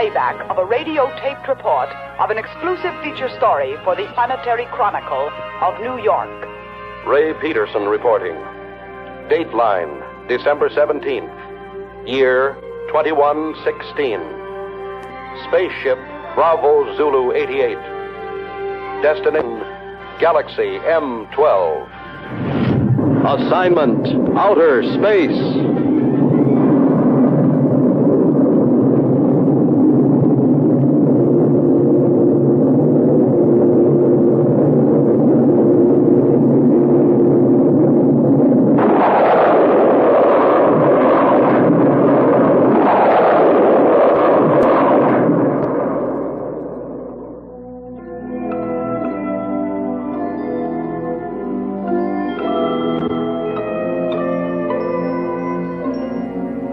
playback of a radio-taped report of an exclusive feature story for the Planetary Chronicle of New York. Ray Peterson reporting. Dateline, December 17th. Year 2116. Spaceship Bravo Zulu 88. Destination Galaxy M12. Assignment Outer Space.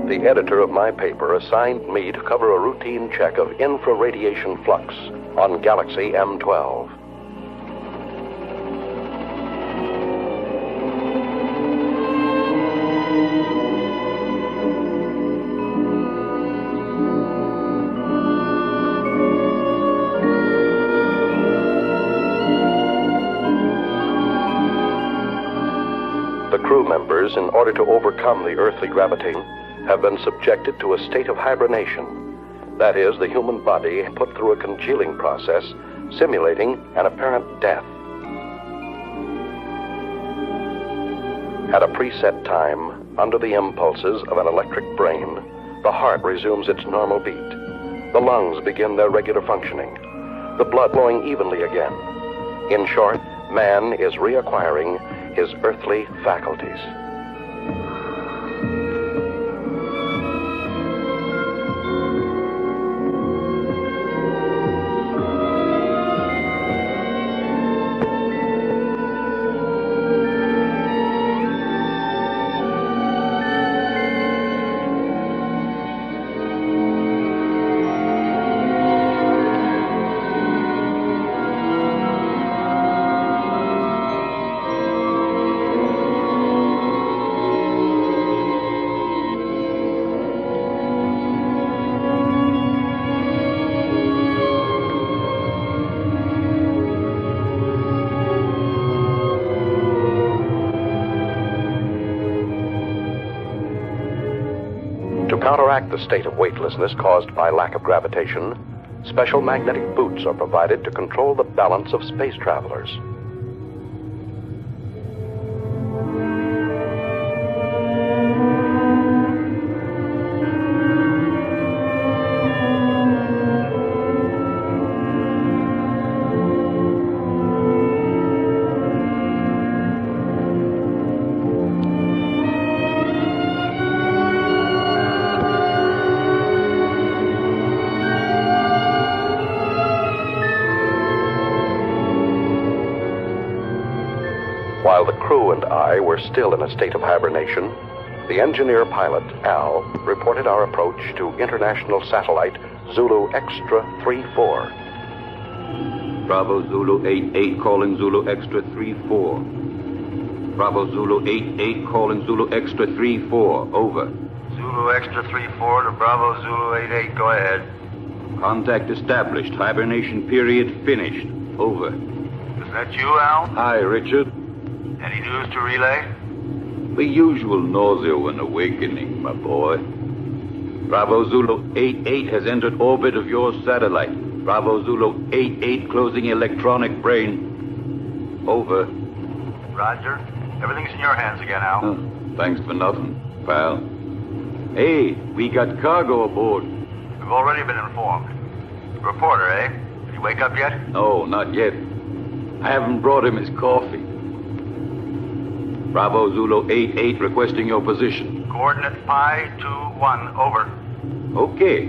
The editor of my paper assigned me to cover a routine check of infraradiation flux on Galaxy M12. The crew members, in order to overcome the earthly gravity, have been subjected to a state of hibernation. That is, the human body put through a congealing process, simulating an apparent death. At a preset time, under the impulses of an electric brain, the heart resumes its normal beat. The lungs begin their regular functioning, the blood flowing evenly again. In short, man is reacquiring his earthly faculties. To counteract the state of weightlessness caused by lack of gravitation, special magnetic boots are provided to control the balance of space travelers. While the crew and I were still in a state of hibernation, the engineer pilot, Al, reported our approach to international satellite Zulu Extra 34. Bravo Zulu 88 calling Zulu Extra 34. Bravo Zulu 88 calling Zulu Extra 34. Over. Zulu Extra 34 to Bravo Zulu 88. Go ahead. Contact established. Hibernation period finished. Over. Is that you, Al? Hi, Richard. Any news to relay? The usual nausea when awakening, my boy. Bravo Zulu 88 has entered orbit of your satellite. Bravo Zulu 88 closing electronic brain. Over. Roger. Everything's in your hands again, Al. Thanks for nothing, pal. Hey, we got cargo aboard. We've already been informed. Reporter, eh? Did he wake up yet? No, not yet. I haven't brought him his coffee. Bravo Zulu 88 requesting your position. Coordinate Pi 21, over. Okay.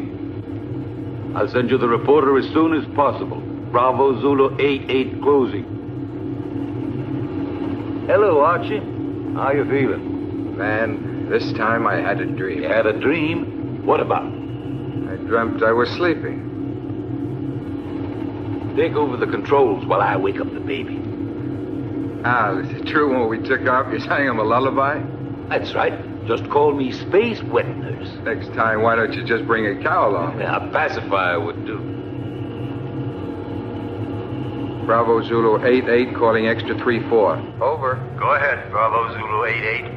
I'll send you the reporter as soon as possible. Bravo Zulu 88 closing. Hello, Archie. How you feeling? Man, this time I had a dream. You had a dream? What about? I dreamt I was sleeping. Take over the controls while I wake up the baby. Al, is it true when we took off you sang him a lullaby? That's right. Just call me Space Wet Nurse. Next time, why don't you just bring a cow along? Yeah, a pacifier would do. Bravo Zulu 88 calling extra 34. Over. Go ahead, Bravo Zulu 88.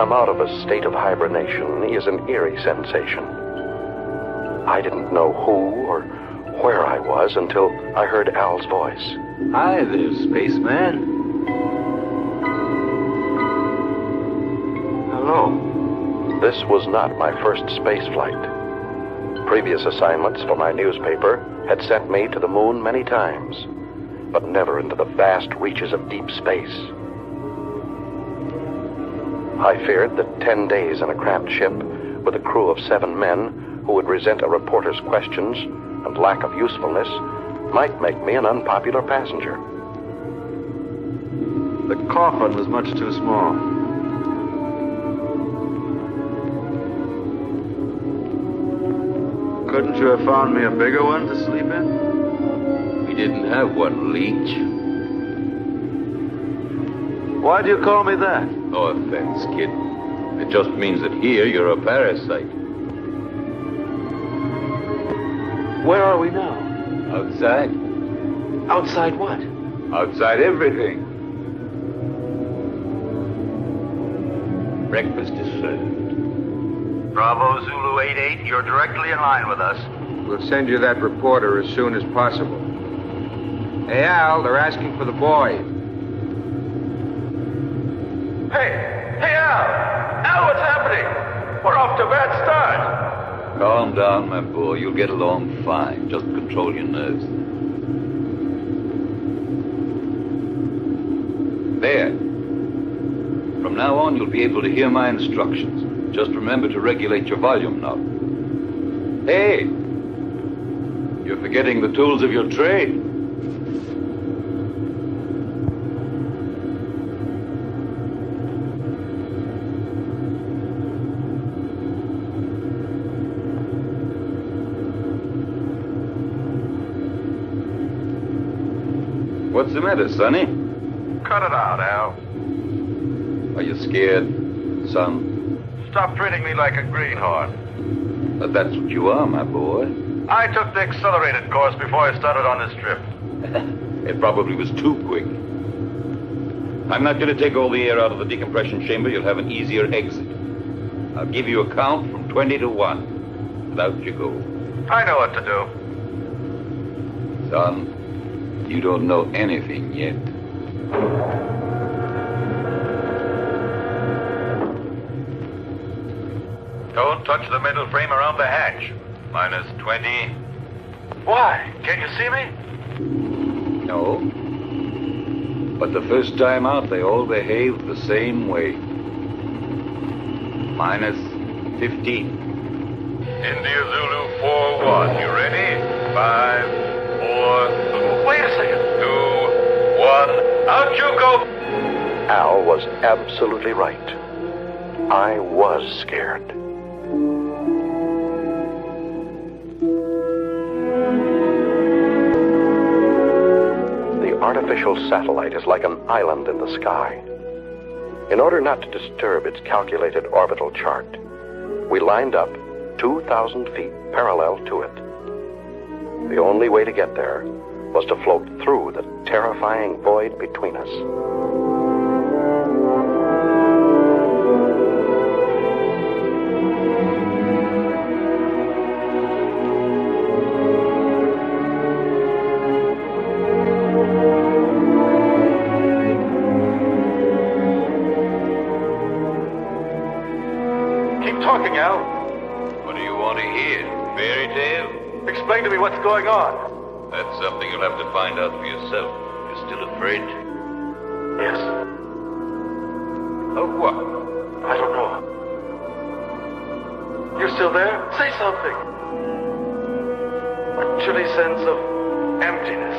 Out of a state of hibernation is an eerie sensation. I didn't know who or where I was until I heard Al's voice. Hi there, spaceman. Hello. This was not my first space flight. Previous assignments for my newspaper had sent me to the moon many times, but never into the vast reaches of deep space. I feared that 10 days in a cramped ship with a crew of 7 men who would resent a reporter's questions and lack of usefulness might make me an unpopular passenger. The coffin was much too small. Couldn't you have found me a bigger one to sleep in? We didn't have one, Leech. Why do you call me that? No offense, kid. It just means that here you're a parasite. Where are we now? Outside. Outside what? Outside everything. Breakfast is served. Bravo Zulu 88, you're directly in line with us. We'll send you that reporter as soon as possible. Hey, Al, they're asking for the boy. Hey, Al! Al, what's happening? We're off to a bad start. Calm down, my boy. You'll get along fine. Just control your nerves. There. From now on, you'll be able to hear my instructions. Just remember to regulate your volume knob. Hey! You're forgetting the tools of your trade. What's the matter, Sonny? Cut it out, Al. Are you scared, son? Stop treating me like a greenhorn. But that's what you are, my boy. I took the accelerated course before I started on this trip. It probably was too quick. I'm not going to take all the air out of the decompression chamber. You'll have an easier exit. I'll give you a count from 20 to 1. Without you go. I know what to do. Son, you don't know anything yet. Don't touch the metal frame around the hatch. Minus 20. Why? Can't you see me? No. But the first time out, they all behaved the same way. Minus 15. India Zulu 4-1. You ready? 5, 4... Wait a second. 2, 1. Out you go! Al was absolutely right. I was scared. The artificial satellite is like an island in the sky. In order not to disturb its calculated orbital chart, we lined up 2,000 feet parallel to it. The only way to get there was to float through the terrifying void between us. Keep talking, Al. What do you want to hear? Fairy tale? Explain to me what's going on. That's something you'll have to find out for yourself. You're still afraid? Yes. Of what? I don't know. You're still there? Say something. A chilly sense of emptiness.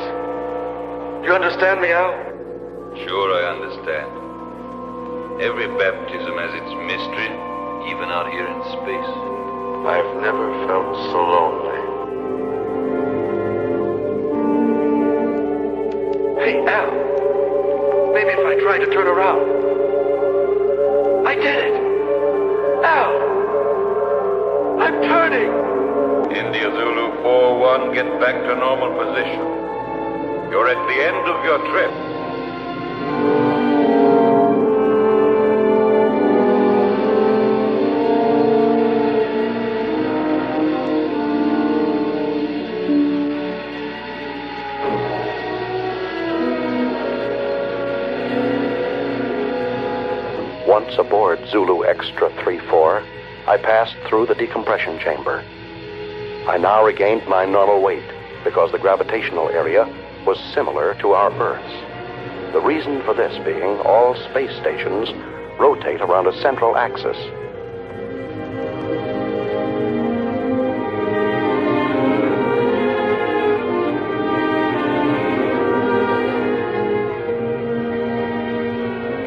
You understand me, Al? Sure, I understand. Every baptism has its mystery, even out here in space. I've never felt so lonely. Hey, Al. Maybe if I try to turn around. I did it! Al! I'm turning! India Zulu 4-1, get back to normal position. You're at the end of your trip. Once aboard Zulu Extra 3-4, I passed through the decompression chamber. I now regained my normal weight because the gravitational area was similar to our Earth's. The reason for this being all space stations rotate around a central axis.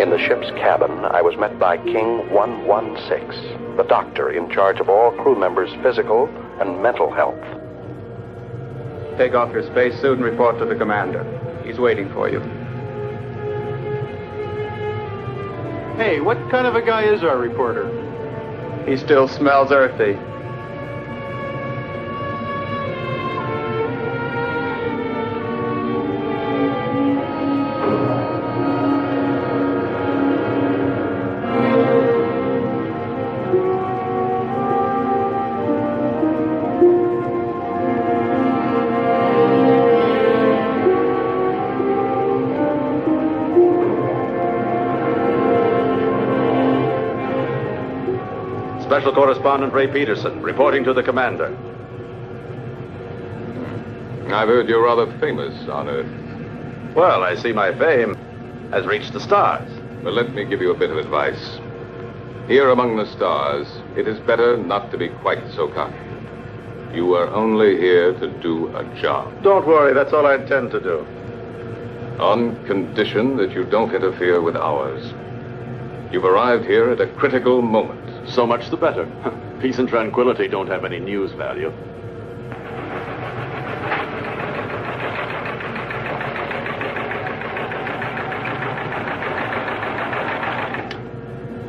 In the ship's cabin, I was met by King 116, the doctor in charge of all crew members' physical and mental health. Take off your spacesuit and report to the commander. He's waiting for you. Hey, what kind of a guy is our reporter? He still smells earthy. Special Correspondent Ray Peterson, reporting to the commander. I've heard you're rather famous on Earth. Well, I see my fame has reached the stars. But let me give you a bit of advice. Here among the stars, it is better not to be quite so cocky. You are only here to do a job. Don't worry, that's all I intend to do. On condition that you don't interfere with ours. You've arrived here at a critical moment. So much the better. Peace and tranquility don't have any news value.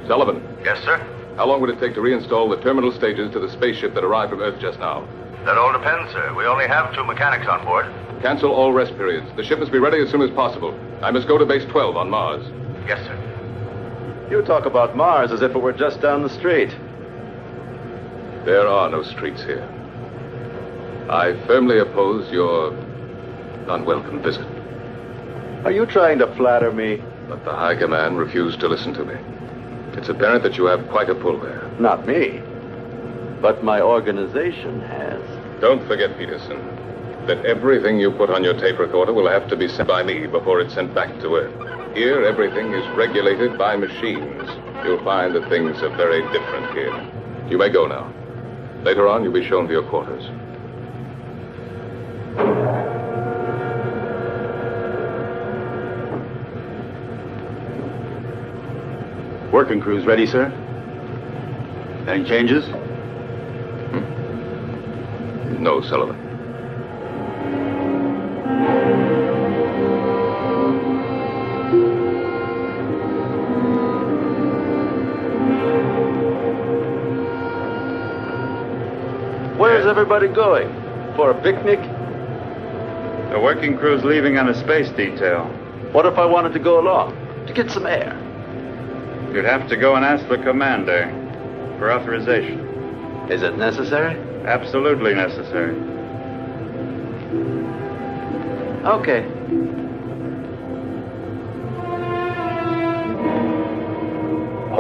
Sullivan. Yes, sir? How long would it take to reinstall the terminal stages to the spaceship that arrived from Earth just now? That all depends, sir. We only have 2 mechanics on board. Cancel all rest periods. The ship must be ready as soon as possible. I must go to base 12 on Mars. Yes, sir. You talk about Mars as if it were just down the street. There are no streets here. I firmly oppose your unwelcome visit. Are you trying to flatter me? But the High Command refused to listen to me. It's apparent that you have quite a pull there. Not me. But my organization has. Don't forget, Peterson, that everything you put on your tape recorder will have to be sent by me before it's sent back to Earth. Here, everything is regulated by machines. You'll find that things are very different here. You may go now. Later on, you'll be shown to your quarters. Working crew's ready, sir? Any changes? No, Sullivan. Where's everybody going? For a picnic? The working crew's leaving on a space detail. What if I wanted to go along? To get some air? You'd have to go and ask the commander for authorization. Is it necessary? Absolutely necessary. Okay.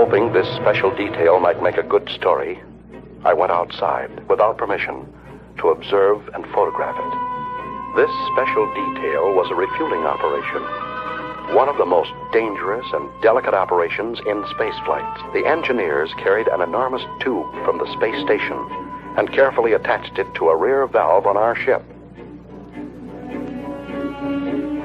Hoping this special detail might make a good story, I went outside, without permission, to observe and photograph it. This special detail was a refueling operation, one of the most dangerous and delicate operations in spaceflight. The engineers carried an enormous tube from the space station and carefully attached it to a rear valve on our ship.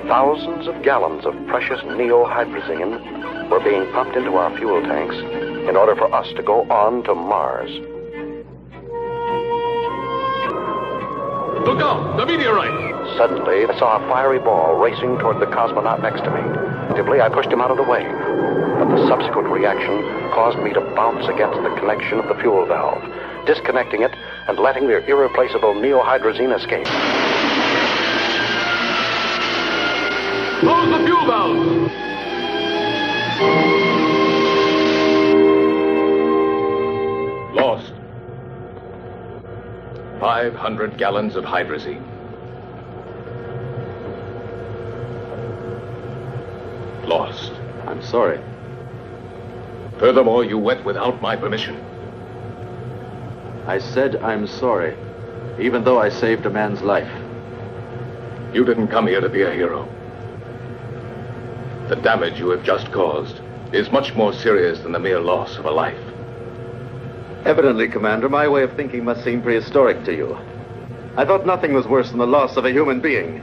Thousands of gallons of precious neohydrazine were being pumped into our fuel tanks in order for us to go on to Mars. Look out! The meteorite! Suddenly, I saw a fiery ball racing toward the cosmonaut next to me. Instinctively, I pushed him out of the way. But the subsequent reaction caused me to bounce against the connection of the fuel valve, disconnecting it and letting the irreplaceable neohydrazine escape. Close the fuel valve! Lost. 500 gallons of hydrazine. Lost. I'm sorry. Furthermore, you went without my permission. I said I'm sorry, even though I saved a man's life. You didn't come here to be a hero. The damage you have just caused is much more serious than the mere loss of a life. Evidently, Commander, my way of thinking must seem prehistoric to you. I thought nothing was worse than the loss of a human being.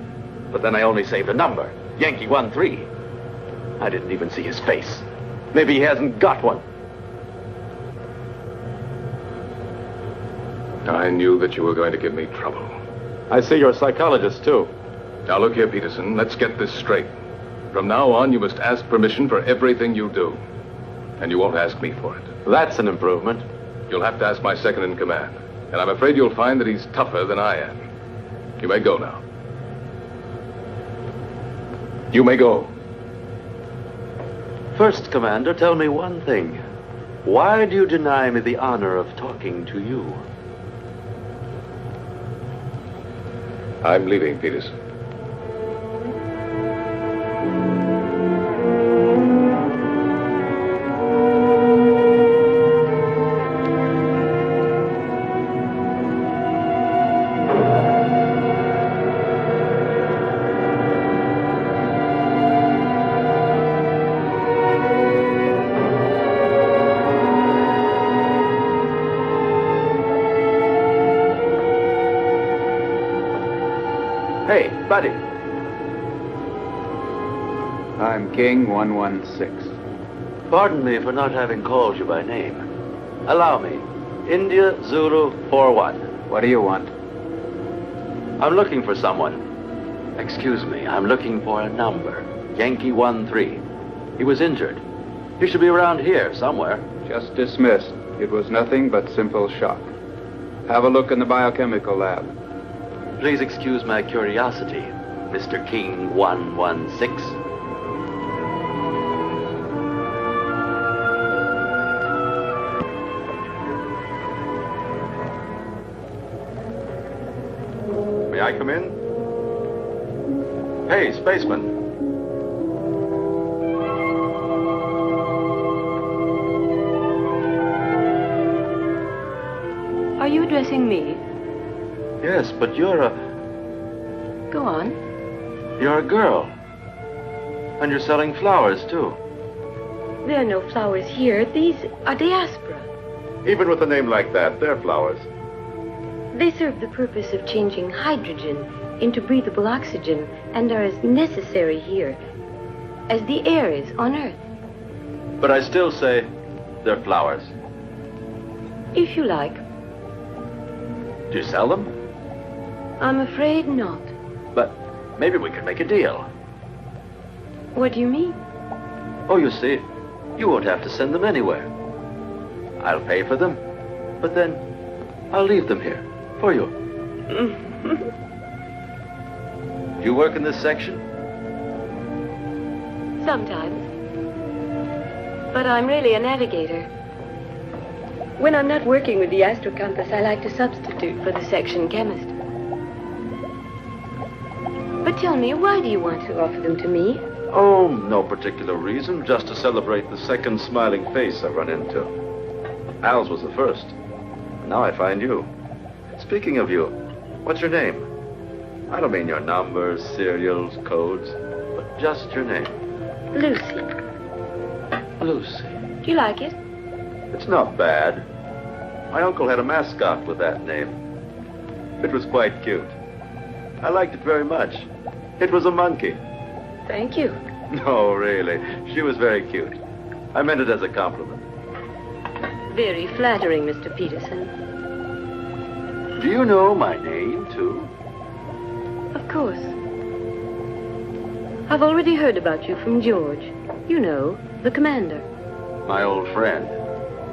But then I only saved a number, Yankee 13. I didn't even see his face. Maybe he hasn't got one. I knew that you were going to give me trouble. I see you're a psychologist, too. Now look here, Peterson, let's get this straight. From now on, you must ask permission for everything you do. And you won't ask me for it. That's an improvement. You'll have to ask my second in command. And I'm afraid you'll find that he's tougher than I am. You may go now. You may go. First, Commander, tell me one thing. Why do you deny me the honor of talking to you? I'm leaving, Peterson. Hey, buddy. I'm King 116. Pardon me for not having called you by name. Allow me. India Zulu 41. What do you want? I'm looking for someone. Excuse me, I'm looking for a number. Yankee 13. He was injured. He should be around here somewhere. Just dismissed. It was nothing but simple shock. Have a look in the biochemical lab. Please excuse my curiosity, Mr. King 116. May I come in? Hey, spaceman. Are you addressing me? Yes, but you're a... Go on. You're a girl. And you're selling flowers, too. There are no flowers here. These are diaspora. Even with a name like that, they're flowers. They serve the purpose of changing hydrogen into breathable oxygen and are as necessary here as the air is on Earth. But I still say they're flowers. If you like. Do you sell them? I'm afraid not. But maybe we could make a deal. What do you mean? Oh, you see, you won't have to send them anywhere. I'll pay for them, but then I'll leave them here for you. You work in this section? Sometimes. But I'm really a navigator. When I'm not working with the astrocompass, I like to substitute for the section chemist. But tell me, why do you want to offer them to me? Oh, no particular reason, just to celebrate the second smiling face I've run into. Al's was the first. Now I find you. Speaking of you, what's your name? I don't mean your numbers, serials, codes, but just your name. Lucy. Lucy. Do you like it? It's not bad. My uncle had a mascot with that name. It was quite cute. I liked it very much. It was a monkey. Thank you. No, really. She was very cute. I meant it as a compliment. Very flattering, Mr. Peterson. Do you know my name, too? Of course. I've already heard about you from George. You know, the commander. My old friend.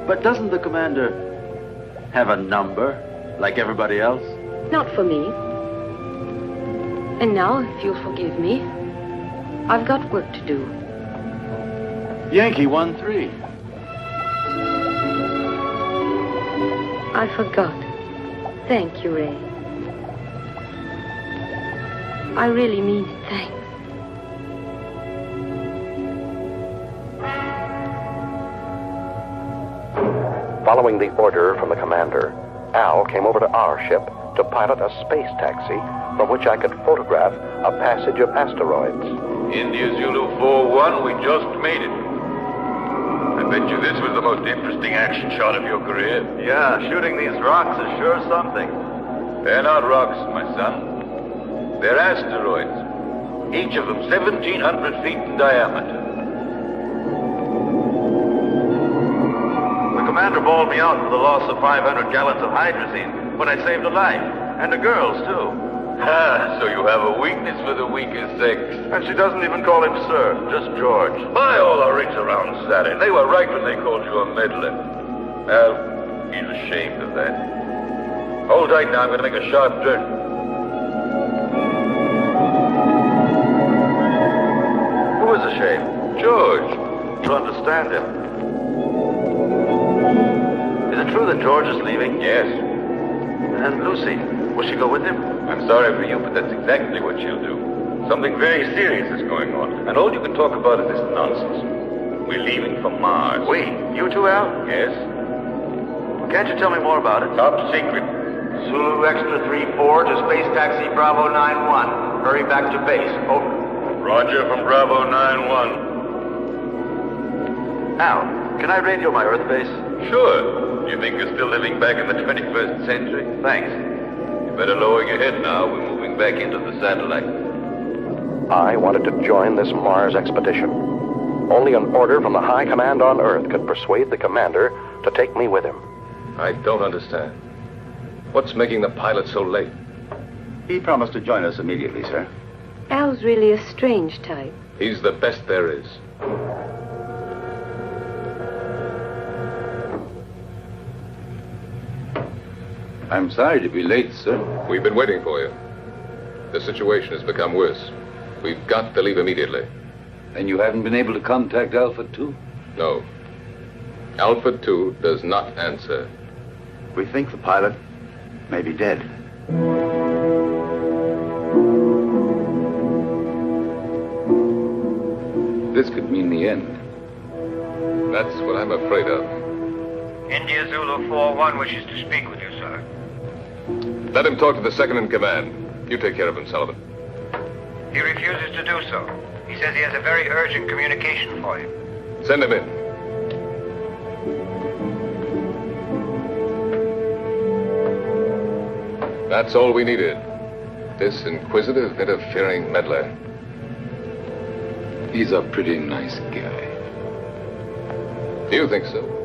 But doesn't the commander have a number, like everybody else? Not for me. And now, if you'll forgive me, I've got work to do. Yankee 1-3. I forgot. Thank you, Ray. I really mean it. Thanks. Following the order from the commander, Al came over to our ship to pilot a space taxi from which I could photograph a passage of asteroids. India Zulu 4-1, we just made it. I bet you this was the most interesting action shot of your career. Yeah, shooting these rocks is sure something. They're not rocks, my son. They're asteroids. Each of them 1,700 feet in diameter. The commander bawled me out for the loss of 500 gallons of hydrazine when I saved a life. And the girls, too. Ah, so you have a weakness for the weaker sex. And she doesn't even call him sir, just George. By all the rigs around Saturn, they were right when they called you a meddler. Well, he's ashamed of that. Hold tight now, I'm going to make a sharp turn. Who is ashamed? George. To understand him. Is it true that George is leaving? Yes. And Lucy, will she go with him? I'm sorry for you, but that's exactly what she'll do. Something very serious is going on, and all you can talk about is this nonsense. We're leaving for Mars. We? You too, Al? Yes. Can't you tell me more about it? Top secret. Zulu Extra 3-4 to Space Taxi Bravo 9-1. Hurry back to base. Over. Roger from Bravo 9-1. Al, can I radio my Earth base? Sure. You think you're still living back in the 21st century? Thanks. You better lower your head now. We're moving back into the satellite. I wanted to join this Mars expedition. Only an order from the high command on Earth could persuade the commander to take me with him. I don't understand. What's making the pilot so late? He promised to join us immediately, sir. Al's really a strange type. He's the best there is. I'm sorry to be late, sir. We've been waiting for you. The situation has become worse. We've got to leave immediately. And you haven't been able to contact Alpha 2? No. Alpha 2 does not answer. We think the pilot may be dead. This could mean the end. That's what I'm afraid of. India Zulu 4-1 wishes to speak with you, sir. Let him talk to the second in command. You take care of him, Sullivan. He refuses to do so. He says he has a very urgent communication for you. Send him in. That's all we needed. This inquisitive, interfering meddler. He's a pretty nice guy. Do you think so?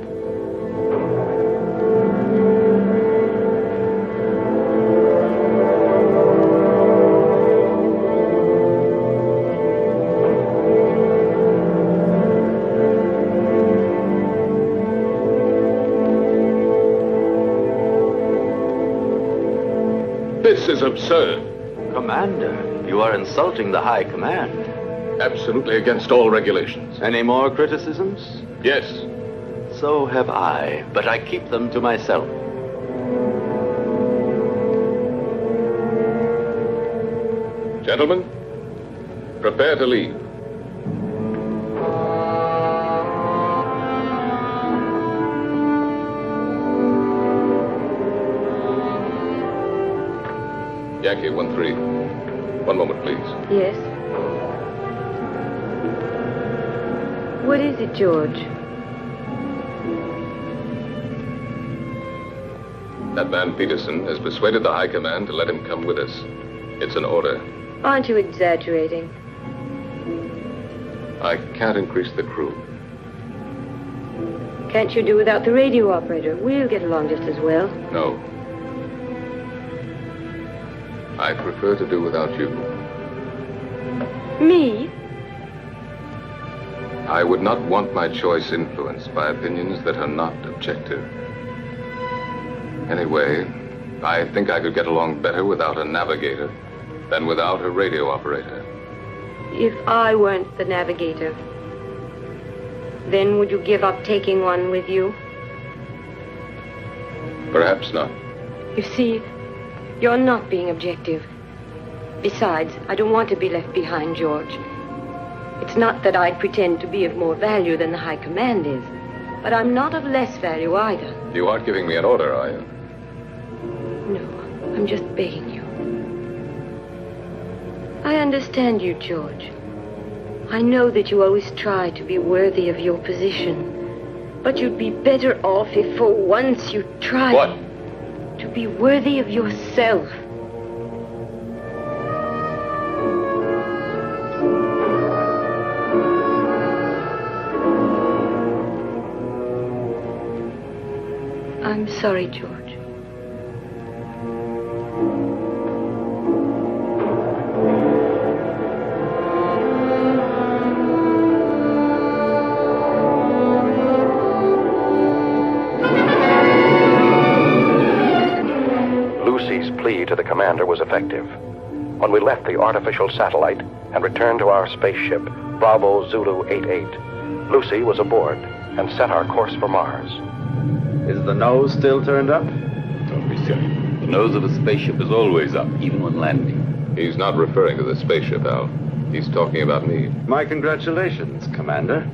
This is absurd. Commander, you are insulting the High Command. Absolutely against all regulations. Any more criticisms? Yes. So have I, but I keep them to myself. Gentlemen, prepare to leave. Yankee 1-3. One moment, please. Yes? What is it, George? That man Peterson has persuaded the High Command to let him come with us. It's an order. Aren't you exaggerating? I can't increase the crew. Can't you do without the radio operator? We'll get along just as well. No. I prefer to do without you. Me? I would not want my choice influenced by opinions that are not objective. Anyway, I think I could get along better without a navigator than without a radio operator. If I weren't the navigator, then would you give up taking one with you? Perhaps not. You see, you're not being objective. Besides, I don't want to be left behind, George. It's not that I pretend to be of more value than the High Command is, but I'm not of less value either. You aren't giving me an order, are you? No, I'm just begging you. I understand you, George. I know that you always try to be worthy of your position, but you'd be better off if for once you tried... What? To be worthy of yourself. I'm sorry, George. Lucy's plea to the commander was effective. When we left the artificial satellite and returned to our spaceship, Bravo Zulu 88, Lucy was aboard and set our course for Mars. Is the nose still turned up? Don't be silly. The nose of a spaceship is always up, even when landing. He's not referring to the spaceship, Al. He's talking about me. My congratulations, Commander.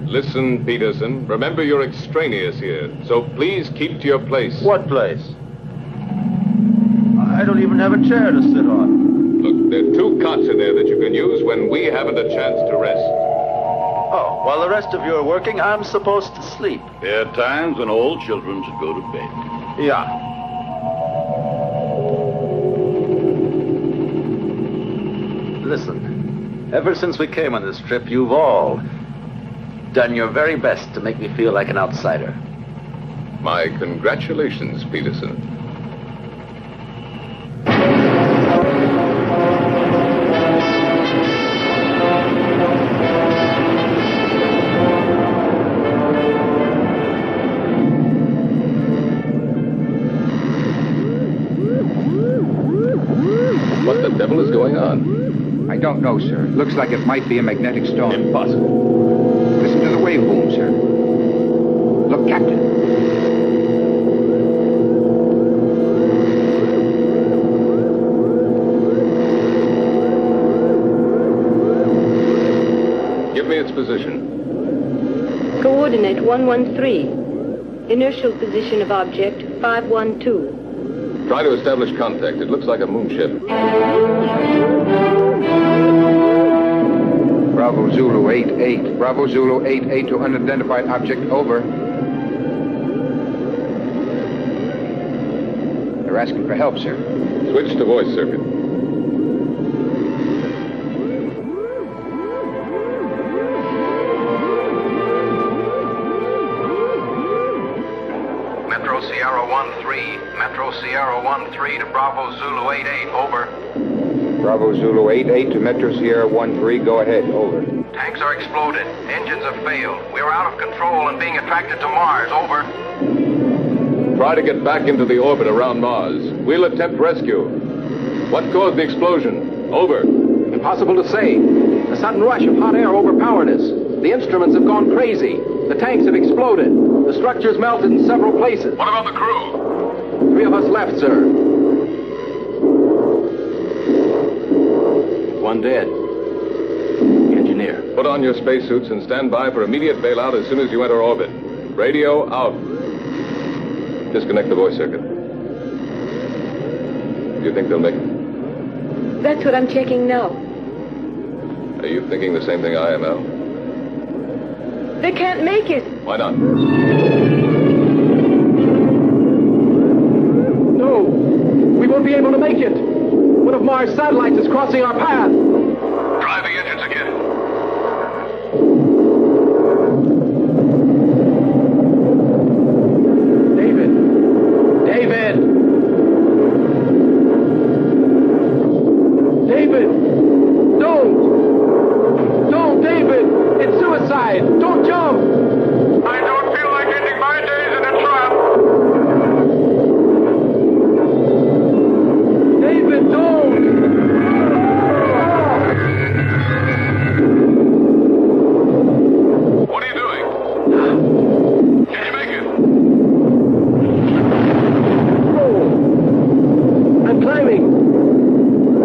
Listen, Peterson. Remember you're extraneous here, so please keep to your place. What place? I don't even have a chair to sit on. Look, there are 2 cots in there that you can use when we haven't a chance to rest. Oh, while the rest of you are working, I'm supposed to sleep. There are times when all children should go to bed. Yeah. Listen, ever since we came on this trip, you've all done your very best to make me feel like an outsider. My congratulations, Peterson. What the devil is going on? I don't know, sir. Looks like it might be a magnetic storm. Impossible. Listen to the waveboom, sir. Look, Captain. Give me its position. Coordinate 113. Inertial position of object 512. Try to establish contact. It looks like a moonship. Bravo Zulu 88. Bravo Zulu 88 to unidentified object, over. They're asking for help, sir. Switch to voice circuit. Metro Sierra 1-3. Metro Sierra 1-3 to Bravo Zulu 88, over. Bravo Zulu 88 to Metro Sierra 13, go ahead, over. Tanks are exploded. Engines have failed. We are out of control and being attracted to Mars, over. Try to get back into the orbit around Mars. We'll attempt rescue. What caused the explosion? Over. Impossible to say. A sudden rush of hot air overpowered us. The instruments have gone crazy. The tanks have exploded. The structures melted in several places. What about the crew? 3 of us left, sir. 1 dead. The engineer. Put on your spacesuits and stand by for immediate bailout as soon as you enter orbit. Radio out. Disconnect the voice circuit. Do you think they'll make it? That's what I'm checking now. Are you thinking the same thing I am, Al? They can't make it. Why not? No, we won't be able to make it. One of Mars' satellites is crossing our path. Drive the engines again. David! David! Don't, David! It's suicide! Don't jump! I don't feel like ending my days in a trap. David, don't! What are you doing? Can you make it? I'm climbing.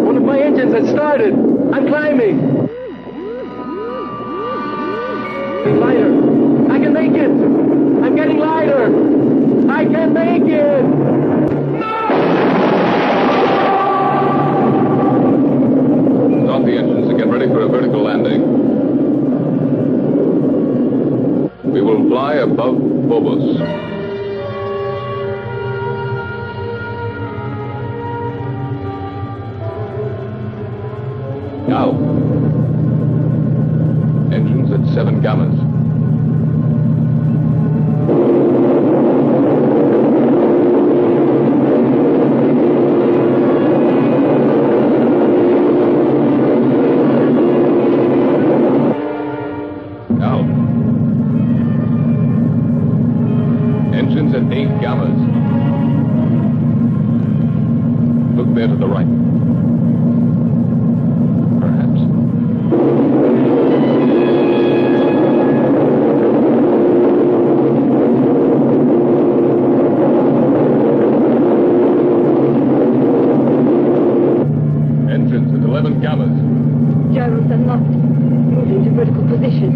One of my engines has started. I'm climbing. Lighter. I can make it. I'm getting lighter. I can make it. Start the engines and get ready for a vertical landing. We will fly above Phobos. Now. Engines at 7 gammas. Now. Engines at 8 gammas. Look there to the right. Perhaps. Engines at 11 gammas. Gyros unlocked. Moving to vertical position.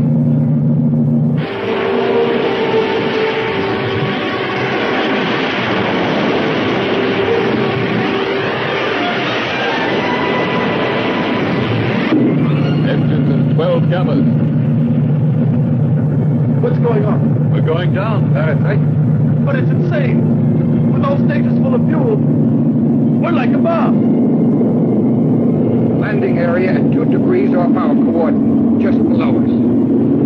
Engines at 12 gammas. What's going on? We're going down. That's right. But it's insane. With all stages full of fuel, we're like a bomb. Landing area at 2 degrees off our coordinate, just below us.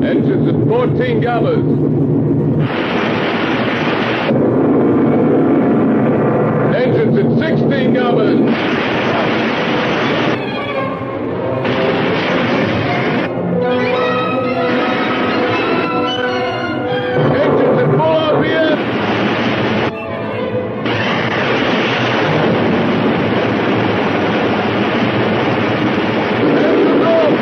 Engines at 14 gammas. Engines at 16 gammas. Engines at full RPM. Engines off.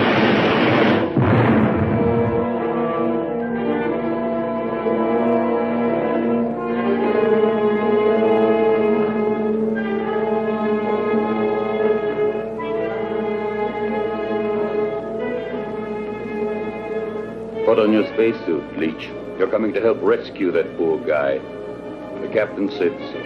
Put on your spacesuit, Leech. You're coming to help rescue that poor guy. The captain said so.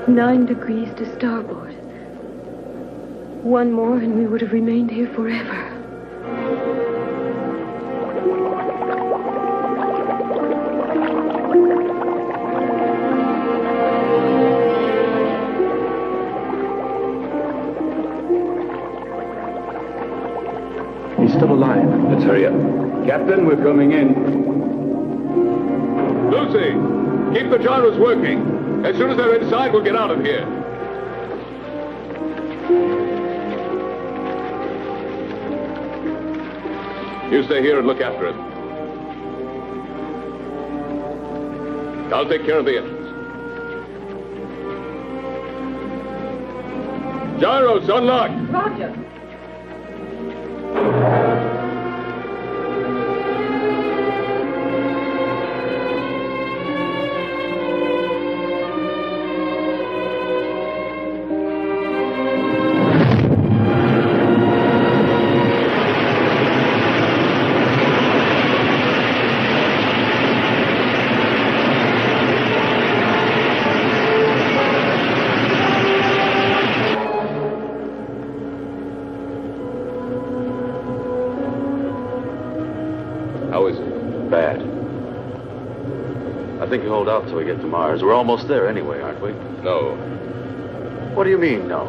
Nine degrees to starboard. One more and we would have remained here forever. He's still alive. Let's hurry up. Captain, we're coming in. Lucy, keep the gyros working. As soon as they're inside, we'll get out of here. You stay here and look after him. I'll take care of the engines. Gyros unlocked. Roger. I think you hold out till we get to Mars. We're almost there anyway, aren't we? No. What do you mean, no?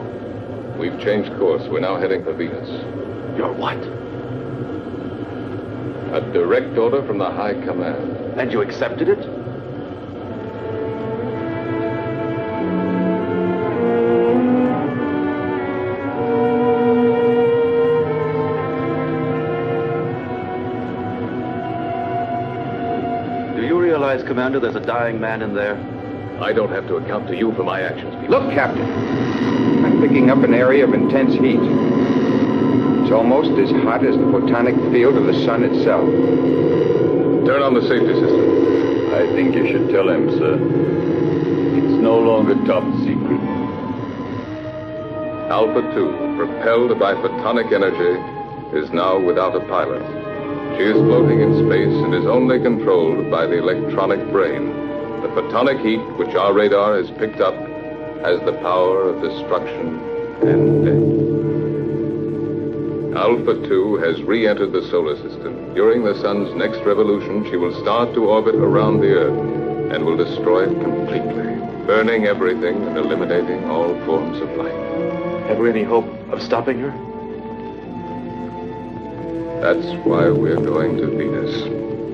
We've changed course. We're now heading for Venus. You're what? A direct order from the High Command. And you accepted it? Commander, there's a dying man in there. I don't have to account to you for my actions, Peterson. Look, Captain. I'm picking up an area of intense heat. It's almost as hot as the photonic field of the sun itself. Turn on the safety system. I think you should tell him, sir. It's no longer top secret. Alpha 2, propelled by photonic energy, is now without a pilot. She is floating in space and is only controlled by the electronic brain. The photonic heat, which our radar has picked up, has the power of destruction and death. Alpha 2 has re-entered the solar system. During the sun's next revolution, she will start to orbit around the Earth and will destroy it completely, burning everything and eliminating all forms of life. Have we any hope of stopping her? That's why we're going to Venus.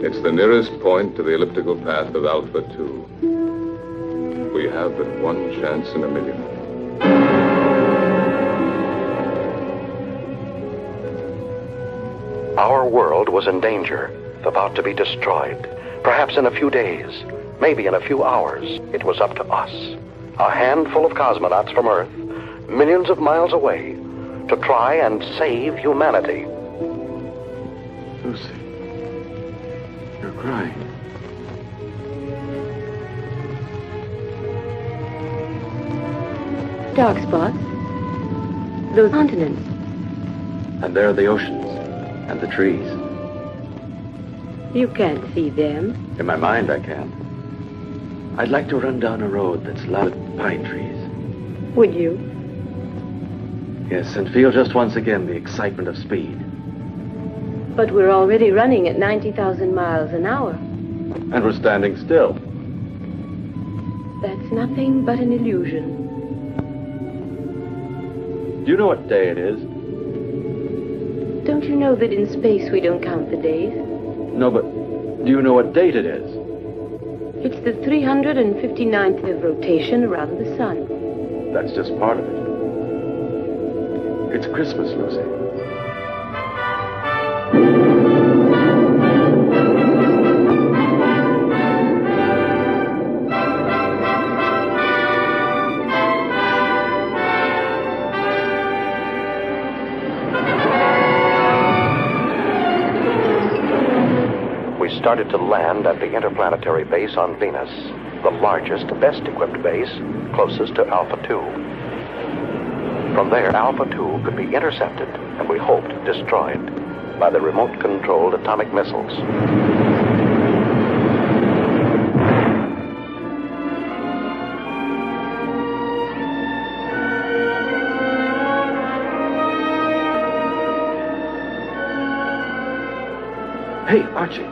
It's the nearest point to the elliptical path of Alpha 2. We have but one chance in a million. Our world was in danger, about to be destroyed. Perhaps in a few days, maybe in a few hours, it was up to us, a handful of cosmonauts from Earth, millions of miles away, to try and save humanity. Lucy, you're crying. Dark spots. Those continents. And there are the oceans and the trees. You can't see them. In my mind, I can. I'd like to run down a road that's lined with pine trees. Would you? Yes, and feel just once again the excitement of speed. But we're already running at 90,000 miles an hour. And we're standing still. That's nothing but an illusion. Do you know what day it is? Don't you know that in space we don't count the days? No, but do you know what date it is? It's the 359th of rotation around the sun. That's just part of it. It's Christmas, Lucy. Started to land at the Interplanetary base on Venus, the largest, best-equipped base, closest to Alpha 2. From there, Alpha 2 could be intercepted, and we hoped destroyed, by the remote-controlled atomic missiles. Hey, Archie.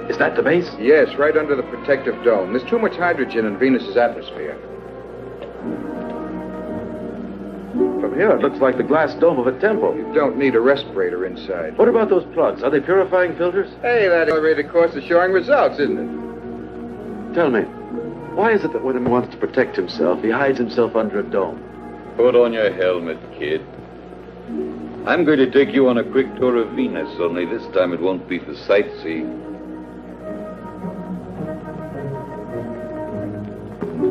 Is that the base? Yes, right under the protective dome. There's too much hydrogen in Venus's atmosphere. From here, it looks like the glass dome of a temple. You don't need a respirator inside. What about those plugs? Are they purifying filters? Hey, that elevated course is showing results, isn't it? Tell me, why is it that when he wants to protect himself, he hides himself under a dome? Put on your helmet, kid. I'm going to take you on a quick tour of Venus, only this time it won't be for sightseeing.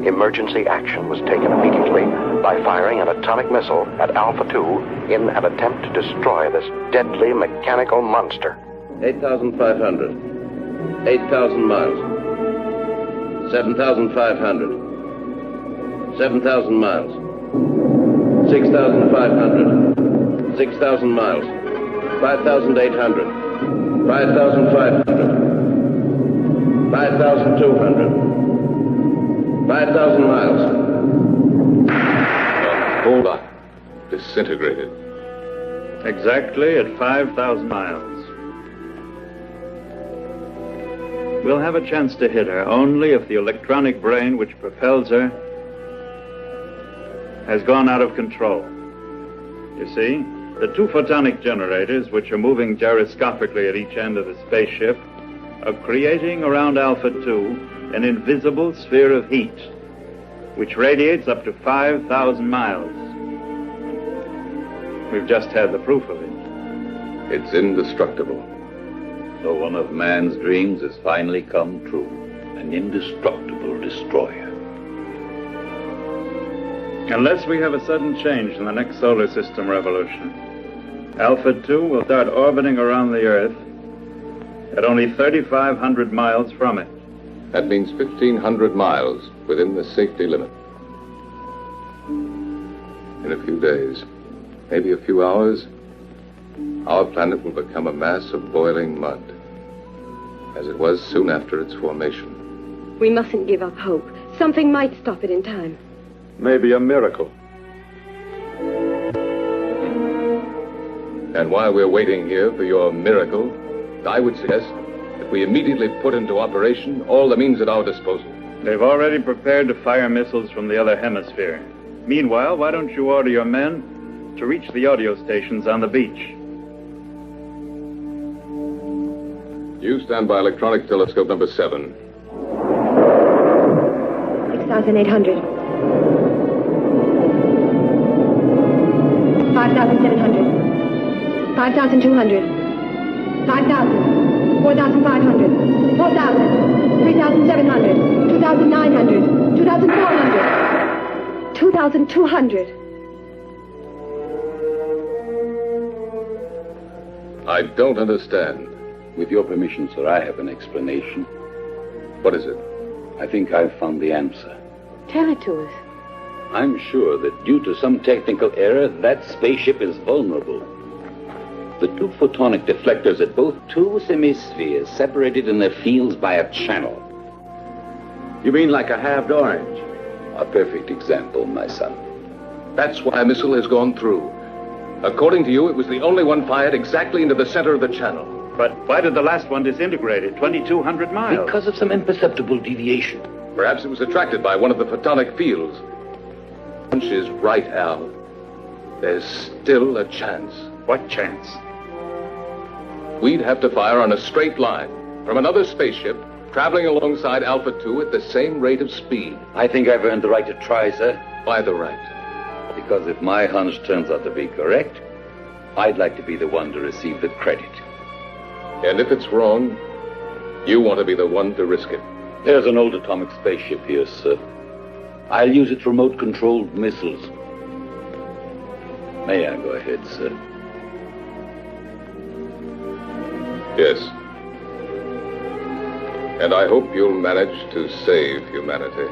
Emergency action was taken immediately by firing an atomic missile at Alpha 2 in an attempt to destroy this deadly mechanical monster. 8,500. 8,000 miles. 7,500. 7,000 miles. 6,500. 6,000 miles. 5,800. 5,500. 5,200. 5,000 miles. Hold on. Disintegrated. Exactly at 5,000 miles. We'll have a chance to hit her only if the electronic brain which propels her has gone out of control. You see, the two photonic generators, which are moving gyroscopically at each end of the spaceship, are creating around Alpha 2 an invisible sphere of heat, which radiates up to 5,000 miles. We've just had the proof of it. It's indestructible. So one of man's dreams has finally come true. An indestructible destroyer. Unless we have a sudden change in the next solar system revolution, Alpha 2 will start orbiting around the Earth at only 3,500 miles from it. That means 1,500 miles within the safety limit. In a few days, maybe a few hours, our planet will become a mass of boiling mud, as it was soon after its formation. We mustn't give up hope. Something might stop it in time. Maybe a miracle. And while we're waiting here for your miracle, I would suggest that we immediately put into operation all the means at our disposal. They've already prepared to fire missiles from the other hemisphere. Meanwhile, why don't you order your men to reach the audio stations on the beach? You stand by electronic telescope number 7. 6,800. 5,700. 5,200. 5,000. 4,500. 4,000. 3,700. 2,900. 2,400. 2,200. I don't understand. With your permission, sir, I have an explanation. What is it? I think I've found the answer. Tell it to us. I'm sure that due to some technical error, that spaceship is vulnerable. The two photonic deflectors at both two semispheres separated in their fields by a channel. You mean like a halved orange? A perfect example, my son. That's why a missile has gone through. According to you, it was the only one fired exactly into the center of the channel. But why did the last one disintegrate at 2,200 miles? Because of some imperceptible deviation. Perhaps it was attracted by one of the photonic fields. Hunch is right, Al. There's still a chance. What chance? We'd have to fire on a straight line from another spaceship traveling alongside Alpha 2 at the same rate of speed. I think I've earned the right to try, sir. Why the right? Because if my hunch turns out to be correct, I'd like to be the one to receive the credit. And if it's wrong, you want to be the one to risk it. There's an old atomic spaceship here, sir. I'll use its remote-controlled missiles. May I go ahead, sir? Yes. And I hope you'll manage to save humanity.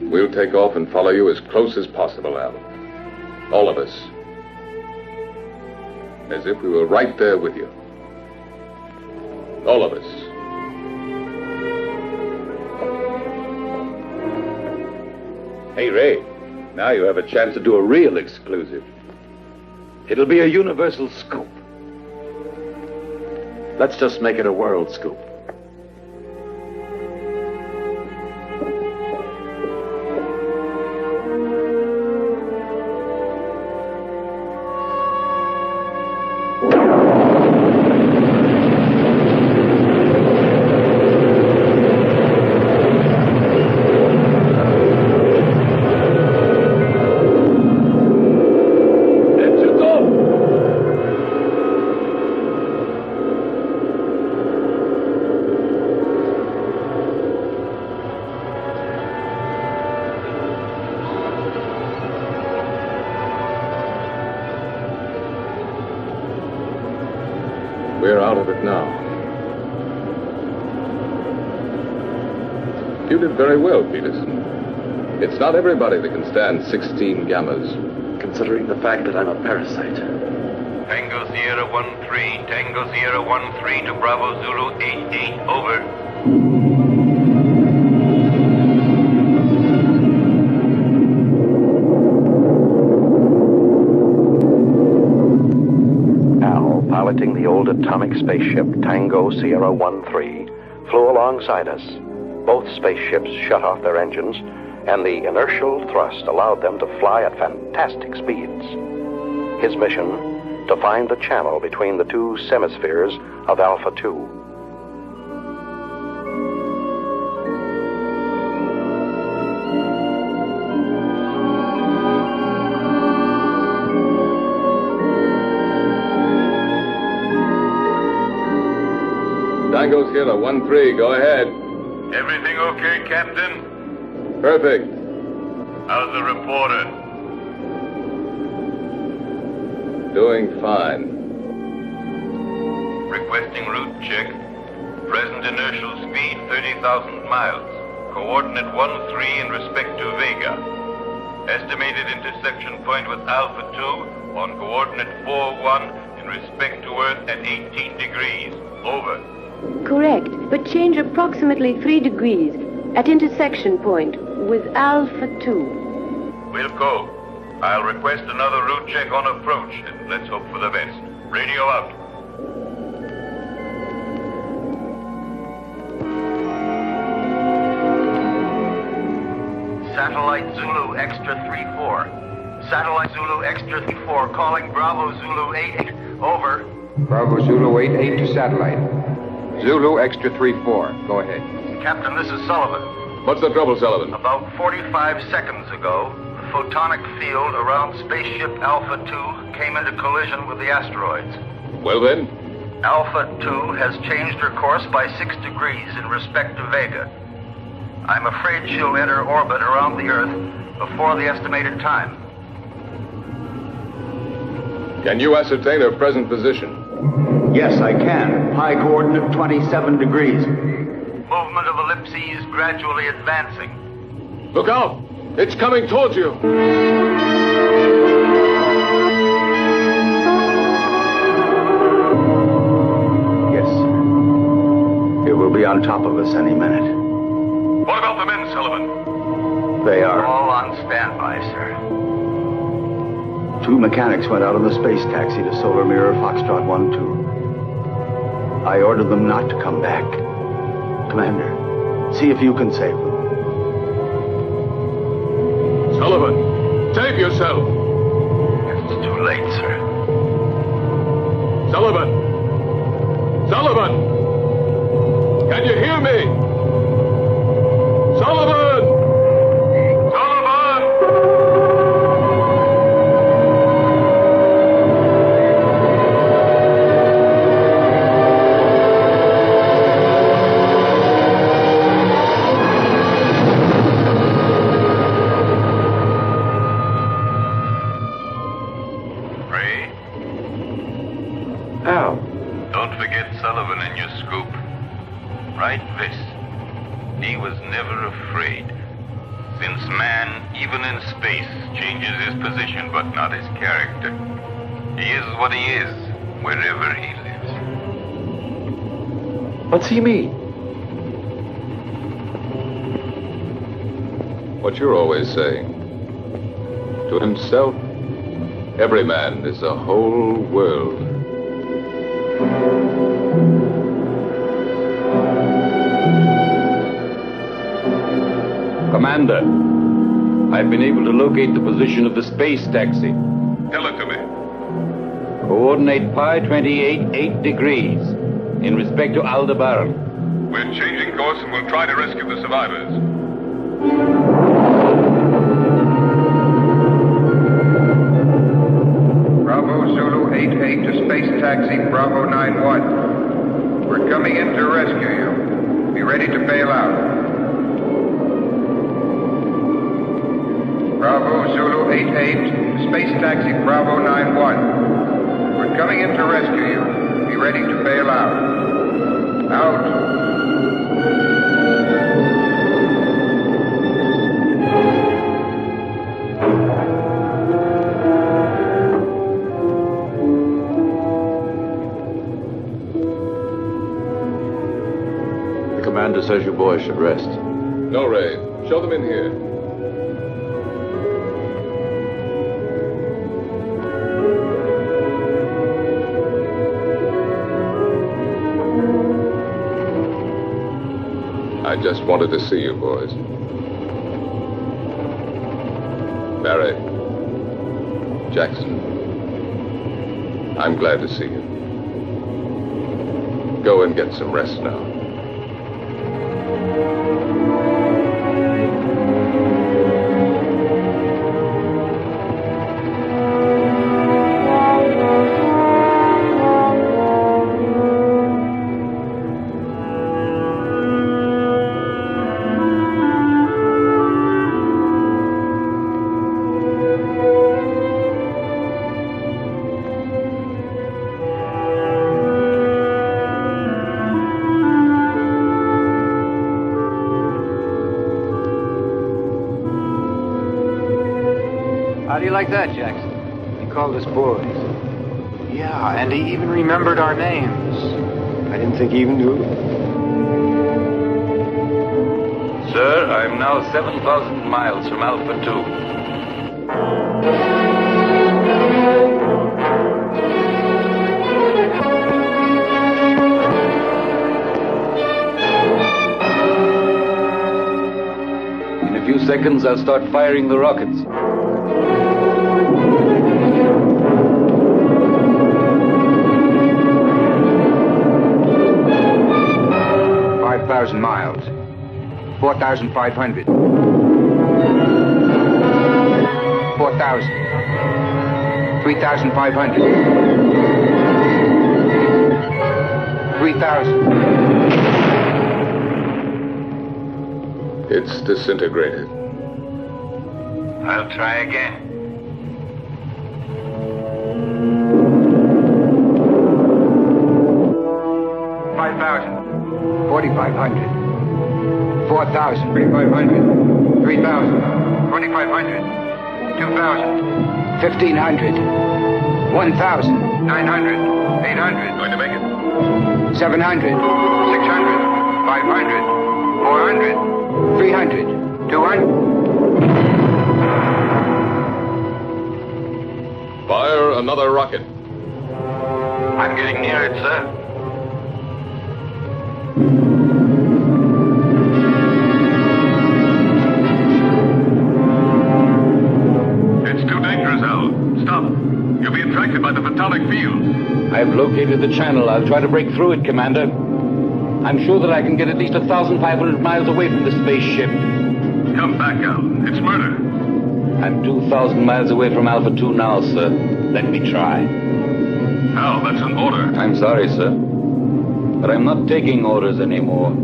We'll take off and follow you as close as possible, Al. All of us. As if we were right there with you. All of us. Hey, Ray, now you have a chance to do a real exclusive. It'll be a universal scoop. Let's just make it a world scoop. We're out of it now. You did very well, Peterson. It's not everybody that can stand 16 gammas. Considering the fact that I'm a parasite. Tango Sierra 1-3, Tango Sierra 1-3 to Bravo Zulu 8-8, over. piloting the old atomic spaceship Tango Sierra 1-3, flew alongside us. Both spaceships shut off their engines, and the inertial thrust allowed them to fly at fantastic speeds. His mission, to find the channel between the two semispheres of Alpha 2. Tango Sierra 1-3, go ahead. Everything okay, Captain? Perfect. How's the reporter? Doing fine. Requesting route check. Present inertial speed 30,000 miles. Coordinate 1-3 in respect to Vega. Estimated intersection point with Alpha 2 on coordinate 4-1 in respect to Earth at 18 degrees. Over. Correct, but change approximately 3 degrees at intersection point with Alpha 2. We'll go. I'll request another route check on approach, and let's hope for the best. Radio out. Satellite Zulu Extra 3-4. Satellite Zulu Extra 3-4 calling Bravo Zulu 88. Over. Bravo Zulu 88 to satellite. Zulu Extra 3-4. Go ahead. Captain, this is Sullivan. What's the trouble, Sullivan? About 45 seconds ago, the photonic field around spaceship Alpha 2 came into collision with the asteroids. Well then? Alpha 2 has changed her course by 6 degrees in respect to Vega. I'm afraid she'll enter orbit around the Earth before the estimated time. Can you ascertain her present position? Yes, I can. High coordinate 27 degrees. Movement of ellipses gradually advancing. Look out! It's coming towards you! Yes. It will be on top of us any minute. What about the men, Sullivan? They are all on standby, sir. 2 mechanics went out on the space taxi to Solar Mirror Foxtrot 1-2. I ordered them not to come back. Commander, see if you can save them. Sullivan, save yourself! It's too late, sir. Sullivan! Sullivan! Can you hear me? Sullivan! Sullivan! Don't forget Sullivan in your scoop. Write this. He was never afraid. Since man, even in space, changes his position but not his character. He is what he is, wherever he lives. What's he mean? What you're always saying. To himself, every man is a whole world. Commander, I've been able to locate the position of the space taxi. Tell it to me. Coordinate pi 28, 8 degrees in respect to Aldebaran. We're changing course and we'll try to rescue the survivors. Bravo Zulu 88 to space taxi Bravo 91. We're coming in to rescue you. Be ready to bail out. Bravo Zulu 88, space taxi Bravo 91. We're coming in to rescue you. Be ready to bail out. Out. The commander says you boys should rest. No, Ray. Show them in here. I just wanted to see you, boys. Barry, Jackson, I'm glad to see you. Go and get some rest now. How do you like that, Jackson? He called us boys. Yeah, and he even remembered our names. I didn't think he even knew. Sir, I'm now 7,000 miles from Alpha 2. In a few seconds, I'll start firing the rockets. 5,000 miles. 4,500. 4,000. 3,500. 3,000. It's disintegrated. I'll try again. 5,000. 4,500. 4,000. 3,500. 3,000. 2,500. 2,000. 1,500. 1,000. 900. 800. Going to make it? 700. 600. 500. 400. 300. 200. Fire another rocket. I'm getting near it, sir. It's too dangerous, Al. Stop. You'll be attracted by the photonic field. I've located the channel. I'll try to break through it, Commander. I'm sure that I can get at least 1,500 miles away from the spaceship. Come back, Al. It's murder. I'm 2,000 miles away from Alpha 2 now, sir. Let me try. Al, that's an order. I'm sorry, sir. But I'm not taking orders anymore.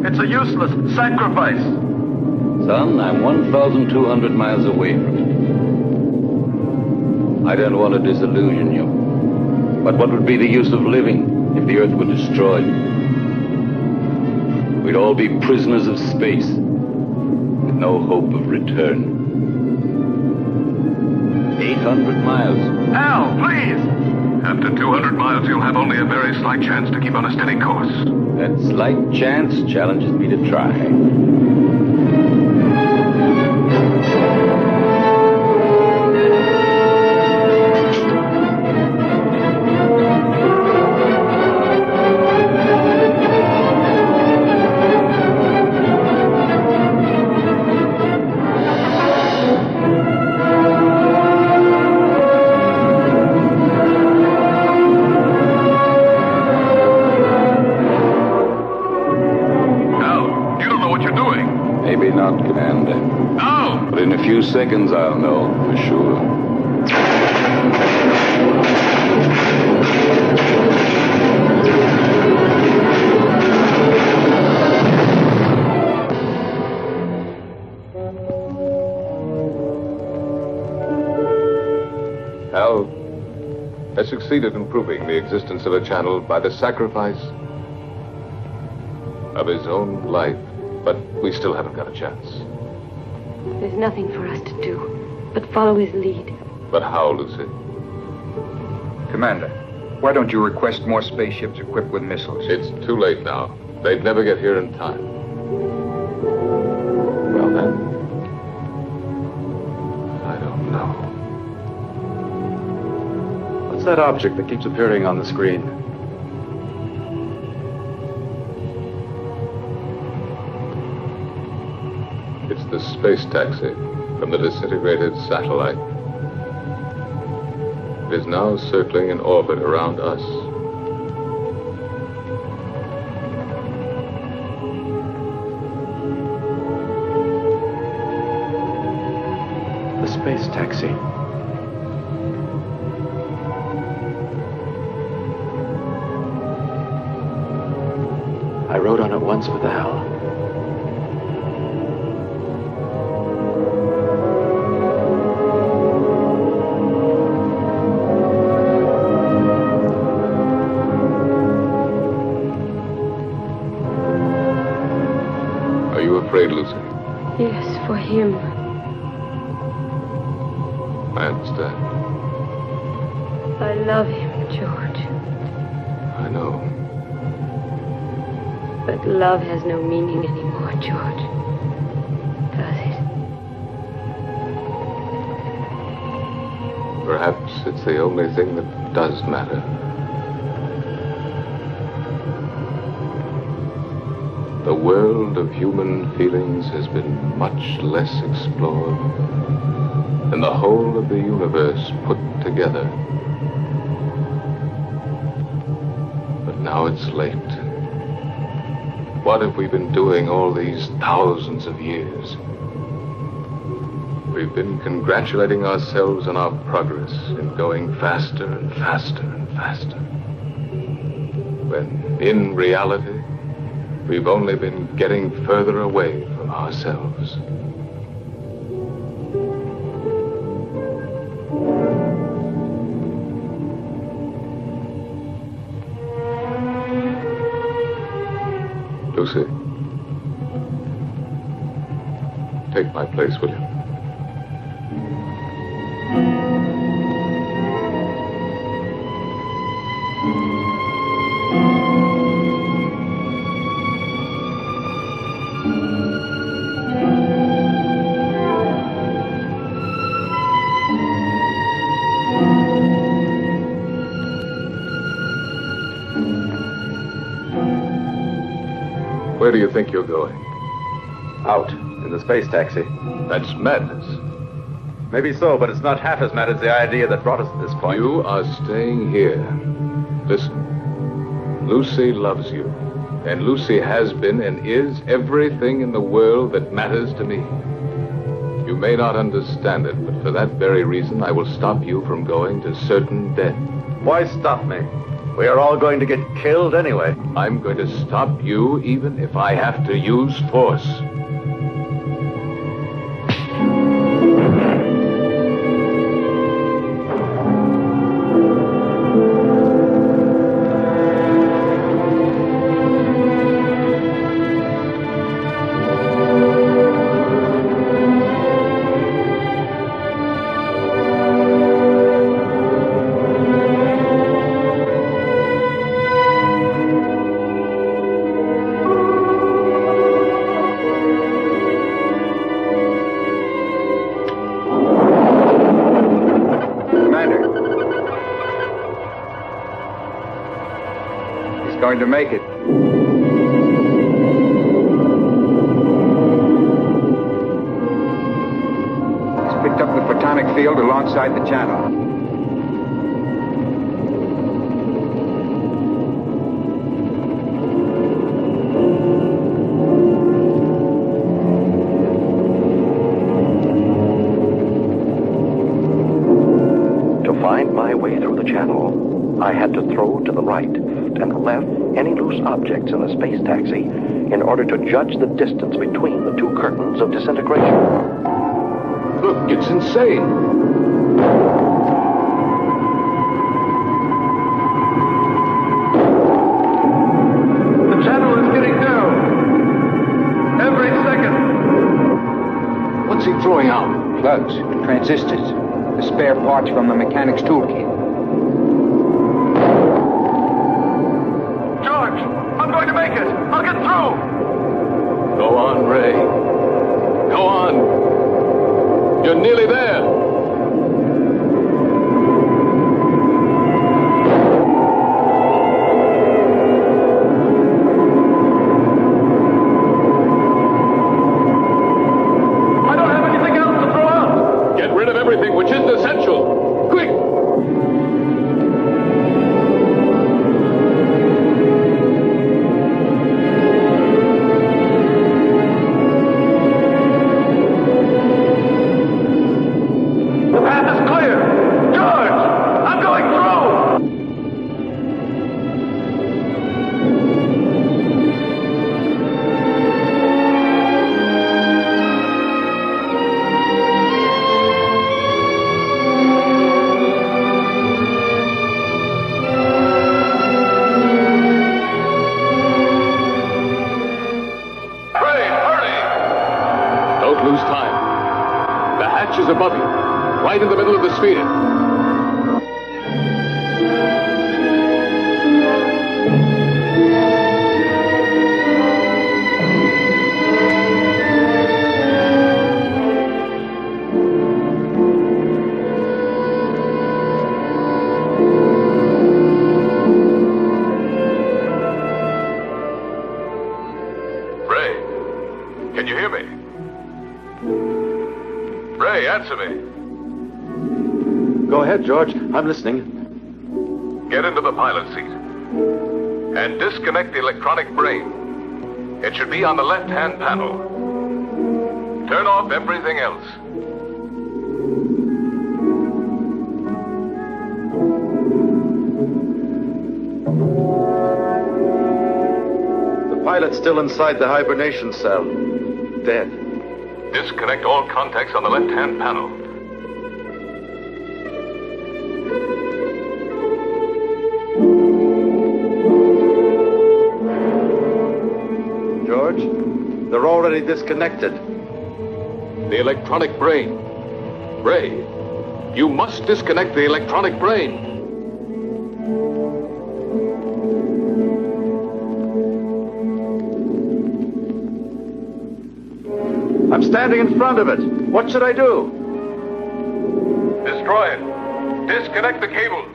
It's a useless sacrifice. Son, I'm 1,200 miles away from it. I don't want to disillusion you. But what would be the use of living if the Earth were destroyed? We'd all be prisoners of space, with no hope of return. 800 miles. Al, please! After 200 miles, you'll have only a very slight chance to keep on a steady course. That slight chance challenges me to try. Maybe not, Commander. No! But in a few seconds, I'll know for sure. Al has succeeded in proving the existence of a channel by the sacrifice of his own life. But we still haven't got a chance. There's nothing for us to do but follow his lead. But how, Lucy? Commander, why don't you request more spaceships equipped with missiles? It's too late now. They'd never get here in time. Well, then, I don't know. What's that object that keeps appearing on the screen? the space taxi from the disintegrated satellite. It is now circling in orbit around us. The space taxi. I rode on it once with Al. Are you afraid, Lucy? Yes, for him. I understand. I love him, George. I know. But love has no meaning anymore, George. Does it? Perhaps it's the only thing that does matter. The world of human feelings has been much less explored than the whole of the universe put together. But now it's late. What have we been doing all these thousands of years? We've been congratulating ourselves on our progress in going faster and faster and faster. When, in reality, we've only been getting further away from ourselves. Lucy, take my place, will you? Where do you think you're going? Out, in the space taxi. That's madness. Maybe so, but it's not half as mad as the idea that brought us to this point. You are staying here. Listen, Lucy loves you. And Lucy has been and is everything in the world that matters to me. You may not understand it, but for that very reason, I will stop you from going to certain death. Why stop me? We are all going to get killed anyway. I'm going to stop you even if I have to use force. Going to make it. He's picked up the photonic field alongside the channel. To find my way through the channel, I had to throw to the right and left any loose objects in the space taxi in order to judge the distance between the two curtains of disintegration. Look, it's insane. The channel is getting down. Every second. What's he throwing out? Plugs, transistors, the spare parts from the mechanic's toolkit. I'm going to make it. I'll get through. Go on, Ray. Go on. You're nearly there. hatch is above you, right in the middle of the sphere. Answer me. Go ahead, George. I'm listening. Get into the pilot seat and disconnect the electronic brain. It should be on the left-hand panel. Turn off everything else. The pilot's still inside the hibernation cell. Dead. Disconnect all contacts on the left-hand panel. George, they're already disconnected. The electronic brain. Ray, you must disconnect the electronic brain. I'm standing in front of it. What should I do? Destroy it. Disconnect the cables.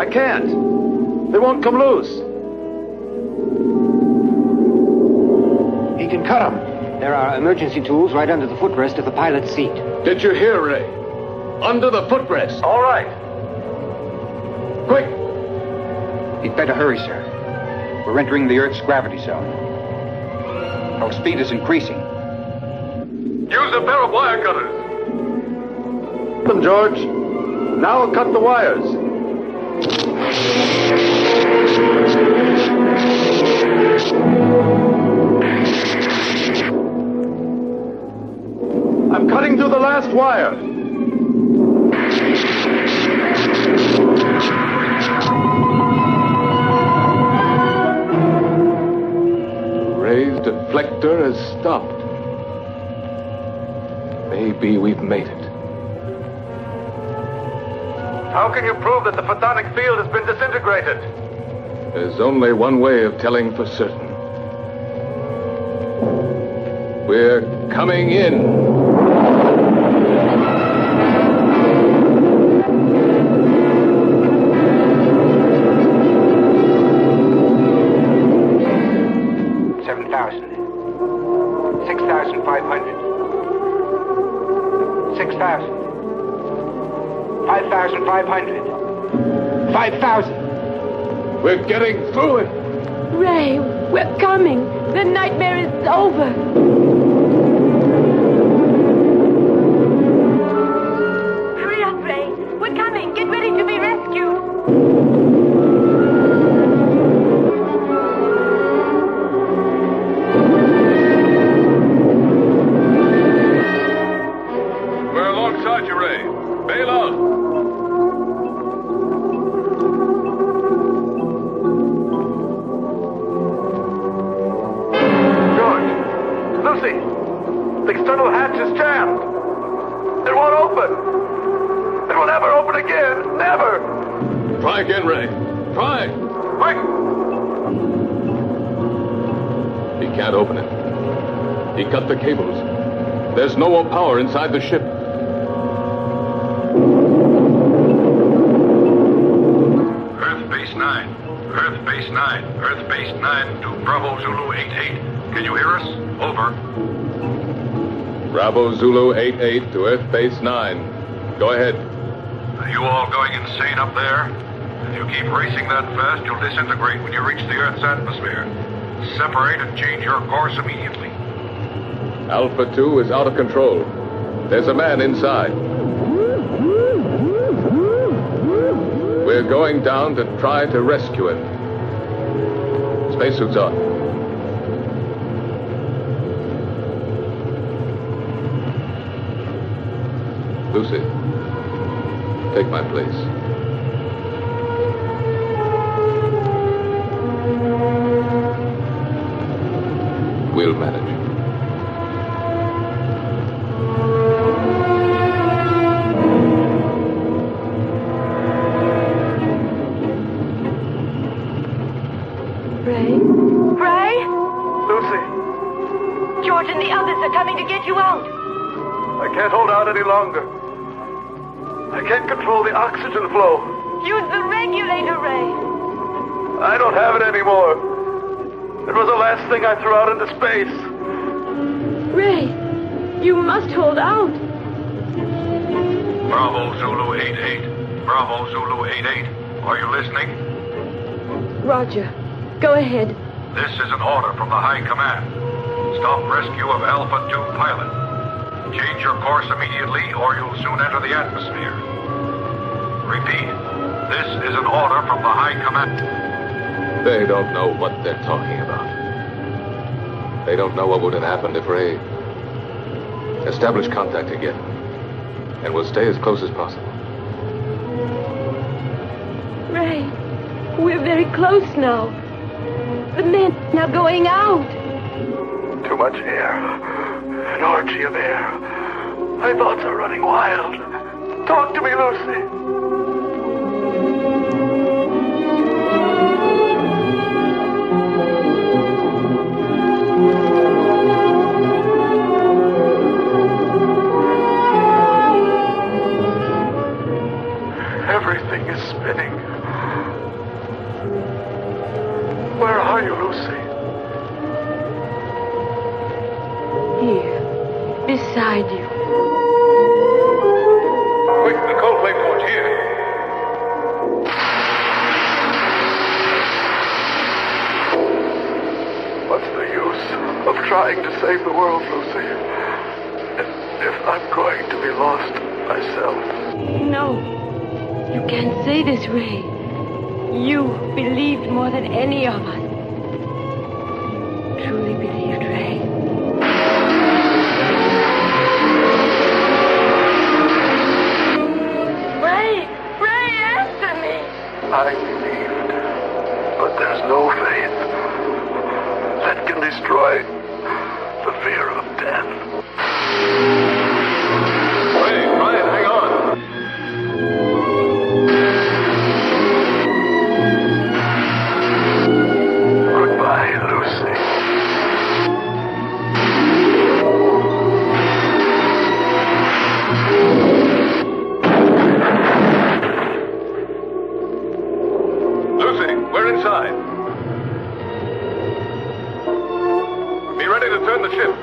I can't. They won't come loose. He can cut them. There are emergency tools right under the footrest of the pilot's seat. Did you hear, Ray? Under the footrest. All right. Quick! You'd better hurry, sir. We're entering the Earth's gravity zone. Our speed is increasing. Use a pair of wire cutters. Them, George. Now I'll cut the wires. I'm cutting through the last wire. Ray's deflector has stopped. Maybe we've made it. How can you prove that the photonic field has been disintegrated? There's only one way of telling for certain. We're coming in. We're getting through it. Ray, we're coming. The nightmare is over. Hurry up, Ray. We're coming. Get ready to be rescued. We're alongside you, Ray. Bail out. The external hatch is jammed. It won't open. It will never open again. Never. Try again, Ray. Try. Quick. He can't open it. He cut the cables. There's no more power inside the ship. Earth Base 9. Earth Base 9. Earth Base 9 to Bravo Zulu 88. Can you hear us? Over. Bravo Zulu 88 to Earth Base 9. Go ahead. Are you all going insane up there? If you keep racing that fast, you'll disintegrate when you reach the Earth's atmosphere. Separate and change your course immediately. Alpha 2 is out of control. There's a man inside. We're going down to try to rescue him. Spacesuits on. Lucy, take my place. We'll manage. Ray? Ray? Lucy, George and the others are coming to get you out. I can't hold out any longer. I can't control the oxygen flow. Use the regulator, Ray. I don't have it anymore. It was the last thing I threw out into space. Ray, you must hold out. Bravo Zulu 88. Bravo Zulu 88. Are you listening? Roger. Go ahead. This is an order from the High Command. Stop rescue of Alpha 2 pilot. Change your course immediately or you'll soon enter the atmosphere. Repeat. This is an order from the High Command. They don't know what they're talking about. They don't know what would have happened if Ray... Establish contact again. And we'll stay as close as possible. Ray, we're very close now. The men are going out. Too much air. An orgy of air. My thoughts are running wild. Talk to me, Lucy. Everything is spinning. Where are you, Lucy? Here, beside you. Quick, the coldplate port here. What's the use of trying to save the world, Lucy? If I'm going to be lost myself. No, you can't say this, Ray. You believed more than any of us. Truly believed, Ray. Ray, answer me. I believed, but there's no faith that can destroy the fear of death. Ray, Ryan, hang on. Goodbye, Lucy. Lucy, we're inside. Be ready to turn the ship.